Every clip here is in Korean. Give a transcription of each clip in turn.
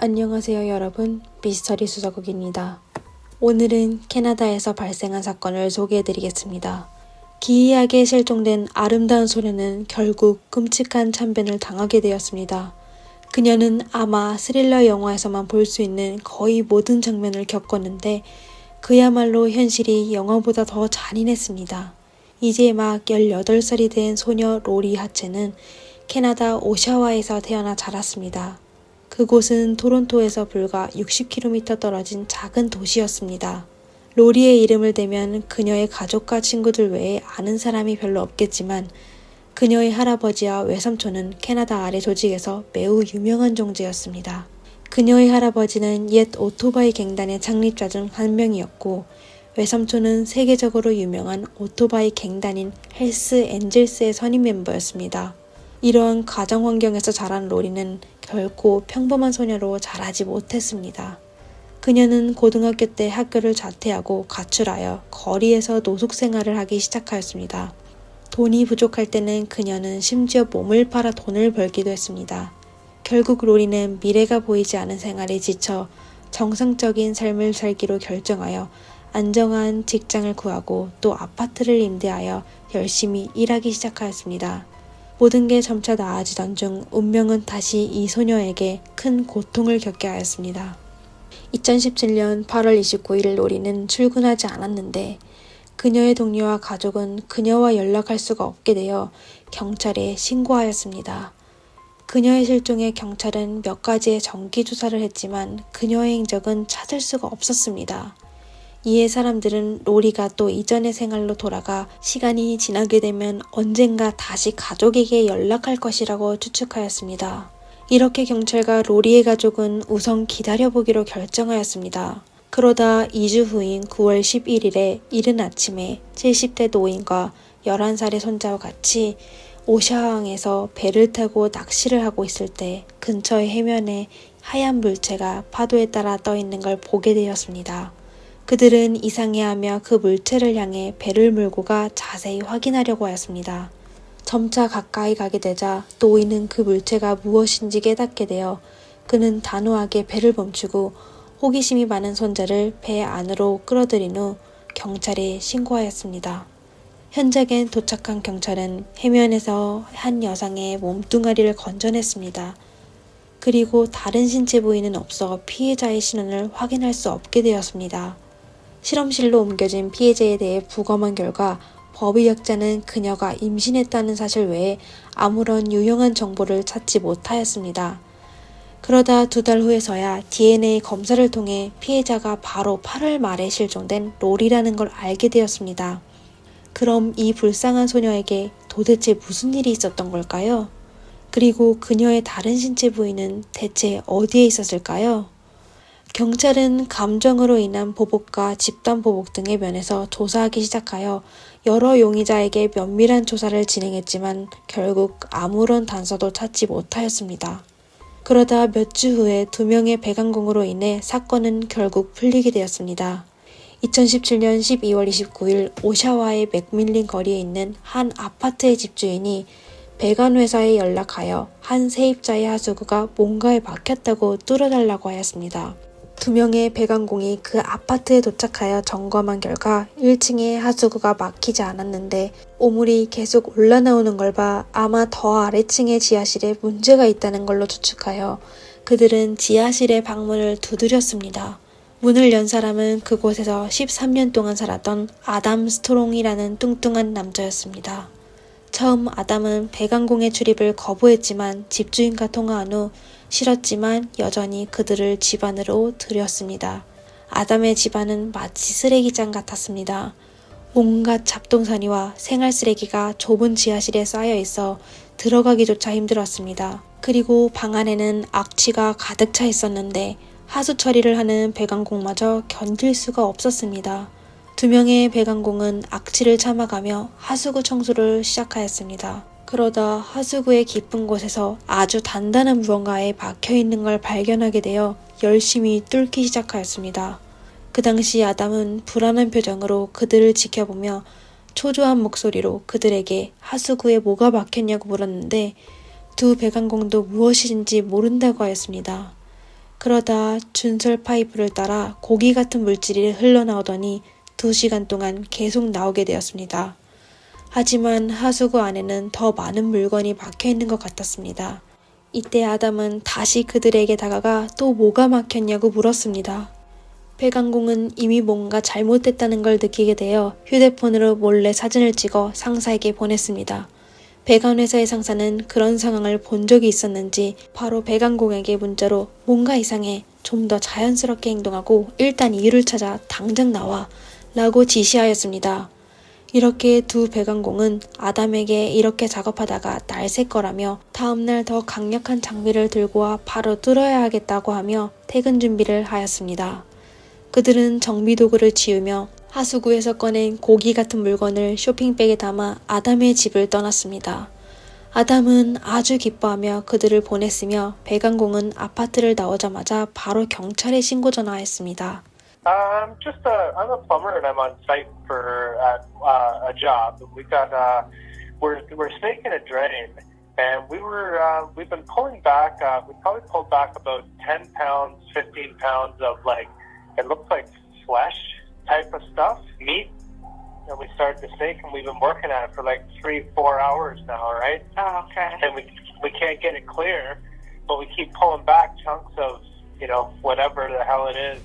안녕하세요 여러분, 미스터리 수사국입니다. 오늘은 캐나다에서 발생한 사건을 소개해드리겠습니다. 기이하게 실종된 아름다운 소녀는 결국 끔찍한 참변을 당하게 되었습니다. 그녀는 아마 스릴러 영화에서만 볼 수 있는 거의 모든 장면을 겪었는데 그야말로 현실이 영화보다 더 잔인했습니다. 이제 막 18살이 된 소녀 로리 하체는 캐나다 오샤와에서 태어나 자랐습니다. 그곳은 토론토에서 불과 60km 떨어진 작은 도시였습니다. 로리의 이름을 대면 그녀의 가족과 친구들 외에 아는 사람이 별로 없겠지만 그녀의 할아버지와 외삼촌은 캐나다 아래 조직에서 매우 유명한 존재였습니다. 그녀의 할아버지는 옛 오토바이 갱단의 창립자 중 한 명이었고 외삼촌은 세계적으로 유명한 오토바이 갱단인 헬스 엔젤스의 선임 멤버였습니다. 이러한 가정 환경에서 자란 로리는 결코 평범한 소녀로 자라지 못했습니다. 그녀는 고등학교 때 학교를 자퇴하고 가출하여 거리에서 노숙 생활을 하기 시작하였습니다. 돈이 부족할 때는 그녀는 심지어 몸을 팔아 돈을 벌기도 했습니다. 결국 로리는 미래가 보이지 않은 생활에 지쳐 정상적인 삶을 살기로 결정하여 안정한 직장을 구하고 또 아파트를 임대하여 열심히 일하기 시작하였습니다. 모든 게 점차 나아지던 중 운명은 다시 이 소녀에게 큰 고통을 겪게 하였습니다. 2017년 8월 29일 로리는 출근하지 않았는데 그녀의 동료와 가족은 그녀와 연락할 수가 없게 되어 경찰에 신고하였습니다. 그녀의 실종에 경찰은 몇 가지의 정기조사를 했지만 그녀의 행적은 찾을 수가 없었습니다. 이에 사람들은 로리가 또 이전의 생활로 돌아가 시간이 지나게 되면 언젠가 다시 가족에게 연락할 것이라고 추측하였습니다. 이렇게 경찰과 로리의 가족은 우선 기다려보기로 결정하였습니다. 그러다 2주 후인 9월 11일에 이른 아침에 70대 노인과 11살의 손자와 같이 오샤항에서 배를 타고 낚시를 하고 있을 때 근처의 해면에 하얀 물체가 파도에 따라 떠 있는 걸 보게 되었습니다. 그들은 이상해하며 그 물체를 향해 배를 몰고 가 자세히 확인하려고 하였습니다. 점차 가까이 가게 되자 노인은 그 물체가 무엇인지 깨닫게 되어 그는 단호하게 배를 멈추고 호기심이 많은 손자를 배 안으로 끌어들인 후 경찰에 신고하였습니다. 현장에 도착한 경찰은 해면에서 한 여성의 몸뚱아리를 건져냈습니다. 그리고 다른 신체 부위는 없어 피해자의 신원을 확인할 수 없게 되었습니다. 실험실로 옮겨진 피해자에 대해 부검한 결과 법의학자는 그녀가 임신했다는 사실 외에 아무런 유용한 정보를 찾지 못하였습니다. 그러다 2달 후에서야 DNA 검사를 통해 피해자가 바로 8월 말에 실종된 로리라는 걸 알게 되었습니다. 그럼 이 불쌍한 소녀에게 도대체 무슨 일이 있었던 걸까요? 그리고 그녀의 다른 신체 부위는 대체 어디에 있었을까요? 경찰은 감정으로 인한 보복과 집단 보복 등의 면에서 조사하기 시작하여 여러 용의자에게 면밀한 조사를 진행했지만 결국 아무런 단서도 찾지 못하였습니다. 그러다 몇 주 후에 2명의 배관공으로 인해 사건은 결국 풀리게 되었습니다. 2017년 12월 29일 오샤와의 맥밀린 거리에 있는 한 아파트의 집주인이 배관 회사에 연락하여 한 세입자의 하수구가 뭔가에 막혔다고 뚫어달라고 하였습니다. 2명의 배관공이 그 아파트에 도착하여 점검한 결과 1층에 하수구가 막히지 않았는데 오물이 계속 올라나오는 걸 봐 아마 더 아래층의 지하실에 문제가 있다는 걸로 추측하여 그들은 지하실의 방문을 두드렸습니다. 문을 연 사람은 그곳에서 13년 동안 살았던 아담 스트롱이라는 뚱뚱한 남자였습니다. 처음 아담은 배관공의 출입을 거부했지만 집주인과 통화한 후 싫었지만 여전히 그들을 집 안으로 들였습니다. 아담의 집안은 마치 쓰레기장 같았습니다. 온갖 잡동사니와 생활 쓰레기가 좁은 지하실에 쌓여 있어 들어가기조차 힘들었습니다. 그리고 방 안에는 악취가 가득 차 있었는데 하수 처리를 하는 배관공마저 견딜 수가 없었습니다. 2명의 배관공은 악취를 참아가며 하수구 청소를 시작하였습니다. 그러다 하수구의 깊은 곳에서 아주 단단한 무언가에 박혀있는 걸 발견하게 되어 열심히 뚫기 시작하였습니다. 그 당시 아담은 불안한 표정으로 그들을 지켜보며 초조한 목소리로 그들에게 하수구에 뭐가 막혔냐고 물었는데 두 배관공도 무엇인지 모른다고 하였습니다. 그러다 준설 파이프를 따라 고기 같은 물질이 흘러나오더니 2시간 동안 계속 나오게 되었습니다. 하지만 하수구 안에는 더 많은 물건이 막혀 있는 것 같았습니다. 이때 아담은 다시 그들에게 다가가 또 뭐가 막혔냐고 물었습니다. 배강공은 이미 뭔가 잘못됐다는 걸 느끼게 되어 휴대폰으로 몰래 사진을 찍어 상사에게 보냈습니다. 배관회사의 상사는 그런 상황을 본 적이 있었는지 바로 배강공에게 문자로 뭔가 이상해, 좀 더 자연스럽게 행동하고 일단 이유를 찾아 당장 나와 라고 지시하였습니다. 이렇게 두 배관공은 아담에게 이렇게 작업하다가 날샐 거라며 다음날 더 강력한 장비를 들고 와 바로 뚫어야 하겠다고 하며 퇴근 준비를 하였습니다. 그들은 정비도구를 치우며 하수구에서 꺼낸 고기 같은 물건을 쇼핑백에 담아 아담의 집을 떠났습니다. 아담은 아주 기뻐하며 그들을 보냈으며 배관공은 아파트를 나오자마자 바로 경찰에 신고 전화했습니다. I'm a plumber and I'm on site for a job. We're snaking a drain, and we've been pulling back. We probably pulled back about 10 pounds, 15 pounds of it looks like flesh type of stuff, meat. And we started to snake, and we've been working at it for 3-4 hours now, right? Oh, okay. And we can't get it clear, but we keep pulling back chunks of whatever the hell it is.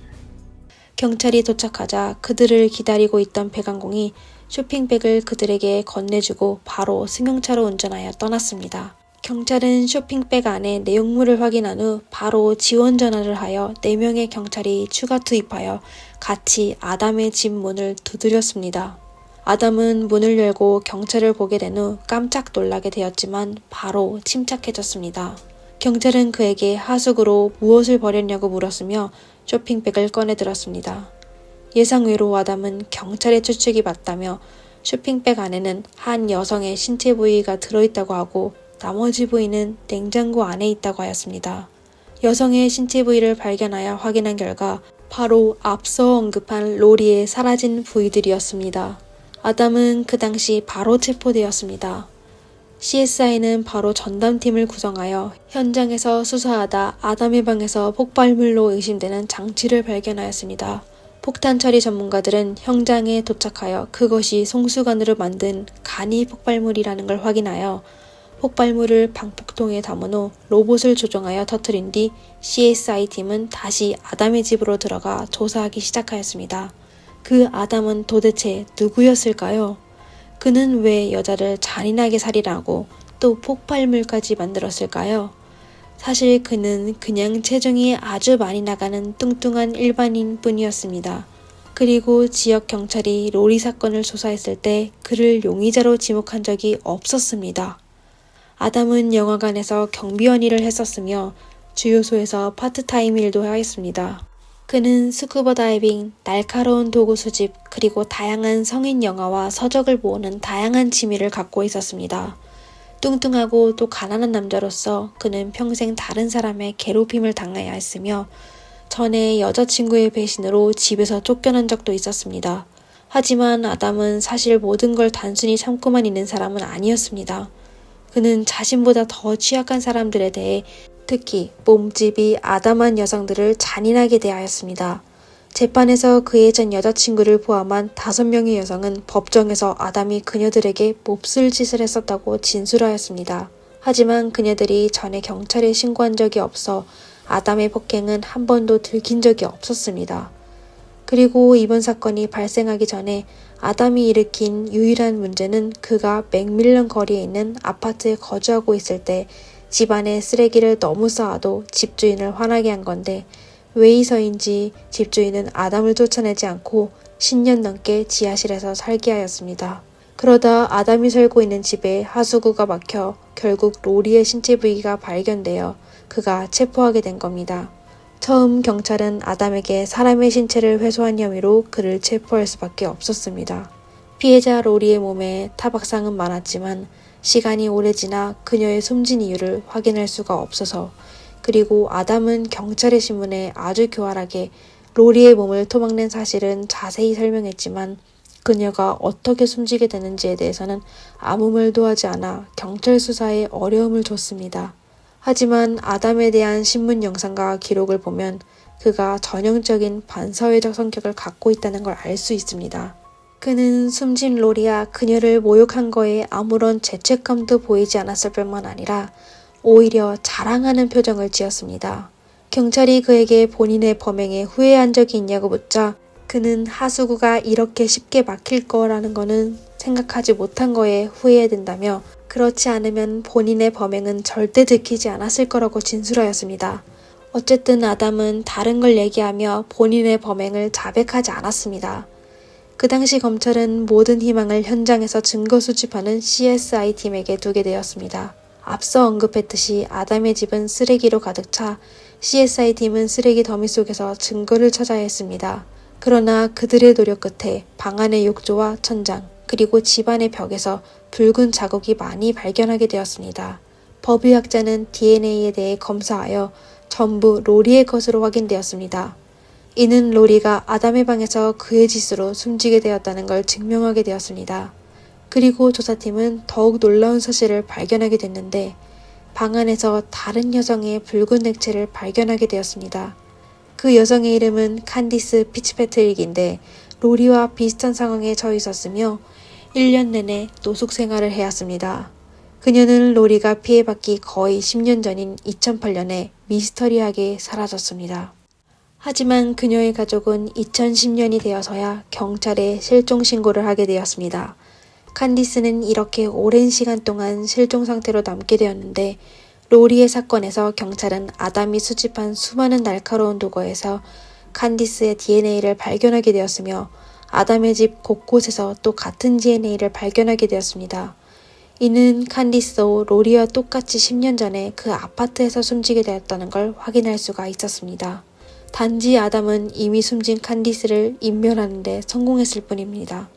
경찰이 도착하자 그들을 기다리고 있던 배관공이 쇼핑백을 그들에게 건네주고 바로 승용차로 운전하여 떠났습니다. 경찰은 쇼핑백 안에 내용물을 확인한 후 바로 지원 전화를 하여 4명의 경찰이 추가 투입하여 같이 아담의 집 문을 두드렸습니다. 아담은 문을 열고 경찰을 보게 된 후 깜짝 놀라게 되었지만 바로 침착해졌습니다. 경찰은 그에게 하수구로 무엇을 버렸냐고 물었으며 쇼핑백을 꺼내들었습니다. 예상외로 아담은 경찰의 추측이 맞다며 쇼핑백 안에는 한 여성의 신체 부위가 들어있다고 하고 나머지 부위는 냉장고 안에 있다고 하였습니다. 여성의 신체 부위를 발견하여 확인한 결과 바로 앞서 언급한 로리의 사라진 부위들이었습니다. 아담은 그 당시 바로 체포되었습니다. CSI는 바로 전담팀을 구성하여 현장에서 수사하다 아담의 방에서 폭발물로 의심되는 장치를 발견하였습니다. 폭탄 처리 전문가들은 현장에 도착하여 그것이 송수관으로 만든 간이 폭발물이라는 걸 확인하여 폭발물을 방폭통에 담은 후 로봇을 조종하여 터뜨린 뒤 CSI팀은 다시 아담의 집으로 들어가 조사하기 시작하였습니다. 그 아담은 도대체 누구였을까요? 그는 왜 여자를 잔인하게 살인하고 또 폭발물까지 만들었을까요? 사실 그는 그냥 체중이 아주 많이 나가는 뚱뚱한 일반인 뿐이었습니다. 그리고 지역 경찰이 로리 사건을 조사했을 때 그를 용의자로 지목한 적이 없었습니다. 아담은 영화관에서 경비원 일을 했었으며 주유소에서 파트타임 일도 하였습니다. 그는 스쿠버 다이빙, 날카로운 도구 수집, 그리고 다양한 성인 영화와 서적을 모으는 다양한 취미를 갖고 있었습니다. 뚱뚱하고 또 가난한 남자로서 그는 평생 다른 사람의 괴롭힘을 당해야 했으며 전에 여자친구의 배신으로 집에서 쫓겨난 적도 있었습니다. 하지만 아담은 사실 모든 걸 단순히 참고만 있는 사람은 아니었습니다. 그는 자신보다 더 취약한 사람들에 대해 특히 몸집이 아담한 여성들을 잔인하게 대하였습니다. 재판에서 그의 전 여자친구를 포함한 5명의 여성은 법정에서 아담이 그녀들에게 몹쓸 짓을 했었다고 진술하였습니다. 하지만 그녀들이 전에 경찰에 신고한 적이 없어 아담의 폭행은 한 번도 들킨 적이 없었습니다. 그리고 이번 사건이 발생하기 전에 아담이 일으킨 유일한 문제는 그가 맥밀런 거리에 있는 아파트에 거주하고 있을 때 집안에 쓰레기를 너무 쌓아도 집주인을 화나게 한 건데 왜이서인지 집주인은 아담을 쫓아내지 않고 10년 넘게 지하실에서 살게 하였습니다. 그러다 아담이 살고 있는 집에 하수구가 막혀 결국 로리의 신체 부위가 발견되어 그가 체포하게 된 겁니다. 처음 경찰은 아담에게 사람의 신체를 훼손한 혐의로 그를 체포할 수밖에 없었습니다. 피해자 로리의 몸에 타박상은 많았지만 시간이 오래 지나 그녀의 숨진 이유를 확인할 수가 없어서 그리고 아담은 경찰의 신문에 아주 교활하게 로리의 몸을 토막낸 사실은 자세히 설명했지만 그녀가 어떻게 숨지게 되는지에 대해서는 아무 말도 하지 않아 경찰 수사에 어려움을 줬습니다. 하지만 아담에 대한 신문 영상과 기록을 보면 그가 전형적인 반사회적 성격을 갖고 있다는 걸 알 수 있습니다. 그는 숨진 로리와 그녀를 모욕한 거에 아무런 죄책감도 보이지 않았을 뿐만 아니라 오히려 자랑하는 표정을 지었습니다. 경찰이 그에게 본인의 범행에 후회한 적이 있냐고 묻자 그는 하수구가 이렇게 쉽게 막힐 거라는 거는 생각하지 못한 거에 후회된다며 그렇지 않으면 본인의 범행은 절대 들키지 않았을 거라고 진술하였습니다. 어쨌든 아담은 다른 걸 얘기하며 본인의 범행을 자백하지 않았습니다. 그 당시 검찰은 모든 희망을 현장에서 증거 수집하는 CSI 팀에게 두게 되었습니다. 앞서 언급했듯이 아담의 집은 쓰레기로 가득 차 CSI 팀은 쓰레기 더미 속에서 증거를 찾아야 했습니다. 그러나 그들의 노력 끝에 방 안의 욕조와 천장, 그리고 집안의 벽에서 붉은 자국이 많이 발견하게 되었습니다. 법의학자는 DNA에 대해 검사하여 전부 로리의 것으로 확인되었습니다. 이는 로리가 아담의 방에서 그의 짓으로 숨지게 되었다는 걸 증명하게 되었습니다. 그리고 조사팀은 더욱 놀라운 사실을 발견하게 됐는데 방 안에서 다른 여성의 붉은 액체를 발견하게 되었습니다. 그 여성의 이름은 칸디스 피츠패트릭인데 로리와 비슷한 상황에 처해 있었으며 1년 내내 노숙 생활을 해왔습니다. 그녀는 로리가 피해받기 거의 10년 전인 2008년에 미스터리하게 사라졌습니다. 하지만 그녀의 가족은 2010년이 되어서야 경찰에 실종 신고를 하게 되었습니다. 칸디스는 이렇게 오랜 시간 동안 실종 상태로 남게 되었는데 로리의 사건에서 경찰은 아담이 수집한 수많은 날카로운 도구에서 칸디스의 DNA를 발견하게 되었으며 아담의 집 곳곳에서 또 같은 DNA를 발견하게 되었습니다. 이는 칸디스도 로리와 똑같이 10년 전에 그 아파트에서 숨지게 되었다는 걸 확인할 수가 있었습니다. 단지 아담은 이미 숨진 칸디스를 인멸하는 데 성공했을 뿐입니다.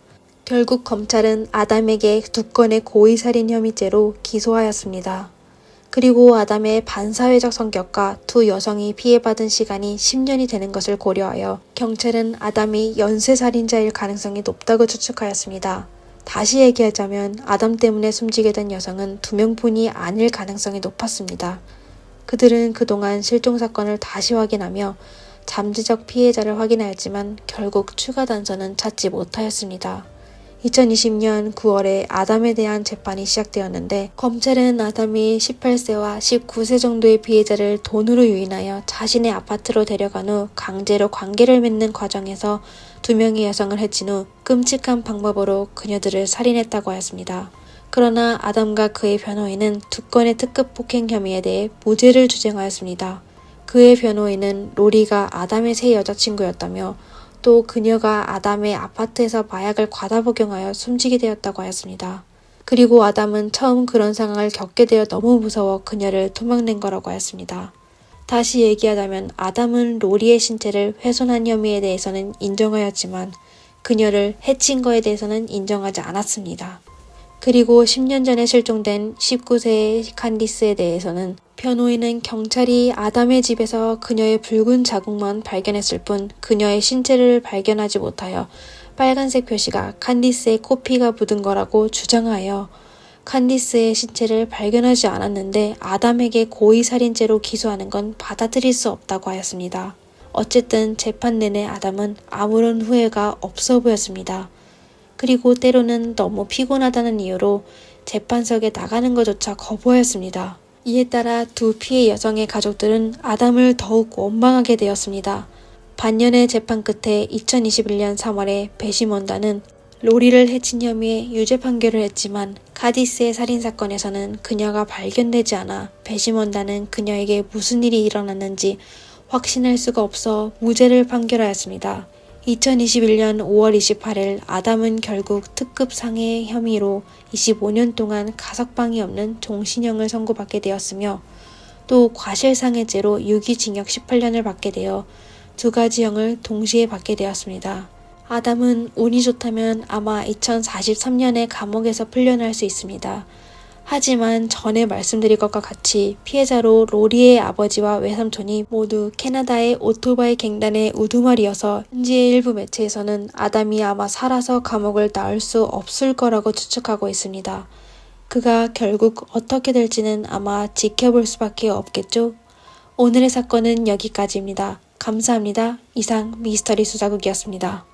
결국 검찰은 아담에게 2건의 고의살인 혐의죄로 기소하였습니다. 그리고 아담의 반사회적 성격과 두 여성이 피해받은 시간이 10년이 되는 것을 고려하여 경찰은 아담이 연쇄살인자일 가능성이 높다고 추측하였습니다. 다시 얘기하자면 아담 때문에 숨지게 된 여성은 2명뿐이 아닐 가능성이 높았습니다. 그들은 그동안 실종 사건을 다시 확인하며 잠재적 피해자를 확인하였지만 결국 추가 단서는 찾지 못하였습니다. 2020년 9월에 아담에 대한 재판이 시작되었는데 검찰은 아담이 18세와 19세 정도의 피해자를 돈으로 유인하여 자신의 아파트로 데려간 후 강제로 관계를 맺는 과정에서 2명의 여성을 해친 후 끔찍한 방법으로 그녀들을 살인했다고 하였습니다. 그러나 아담과 그의 변호인은 2건의 특급 폭행 혐의에 대해 무죄를 주장하였습니다. 그의 변호인은 로리가 아담의 새 여자친구였다며 또 그녀가 아담의 아파트에서 마약을 과다 복용하여 숨지게 되었다고 하였습니다. 그리고 아담은 처음 그런 상황을 겪게 되어 너무 무서워 그녀를 도망낸 거라고 하였습니다. 다시 얘기하자면 아담은 로리의 신체를 훼손한 혐의에 대해서는 인정하였지만 그녀를 해친 거에 대해서는 인정하지 않았습니다. 그리고 10년 전에 실종된 19세의 칸디스에 대해서는 변호인은 경찰이 아담의 집에서 그녀의 붉은 자국만 발견했을 뿐 그녀의 신체를 발견하지 못하여 빨간색 표시가 칸디스의 코피가 묻은 거라고 주장하여 칸디스의 신체를 발견하지 않았는데 아담에게 고의살인죄로 기소하는 건 받아들일 수 없다고 하였습니다. 어쨌든 재판 내내 아담은 아무런 후회가 없어 보였습니다. 그리고 때로는 너무 피곤하다는 이유로 재판석에 나가는 것조차 거부하였습니다. 이에 따라 두 피해 여성의 가족들은 아담을 더욱 원망하게 되었습니다. 반년의 재판 끝에 2021년 3월에 배심원단은 로리를 해친 혐의에 유죄 판결을 했지만 카디스의 살인사건에서는 그녀가 발견되지 않아 배심원단은 그녀에게 무슨 일이 일어났는지 확신할 수가 없어 무죄를 판결하였습니다. 2021년 5월 28일 아담은 결국 특급 상해 혐의로 25년 동안 가석방이 없는 종신형을 선고받게 되었으며 또 과실상해죄로 유기징역 18년을 받게 되어 2가지형을 동시에 받게 되었습니다. 아담은 운이 좋다면 아마 2043년에 감옥에서 풀려날 수 있습니다. 하지만 전에 말씀드린 것과 같이 피해자로 로리의 아버지와 외삼촌이 모두 캐나다의 오토바이 갱단의 우두머리여서 현지의 일부 매체에서는 아담이 아마 살아서 감옥을 나올 수 없을 거라고 추측하고 있습니다. 그가 결국 어떻게 될지는 아마 지켜볼 수밖에 없겠죠. 오늘의 사건은 여기까지입니다. 감사합니다. 이상 미스터리 수사국이었습니다.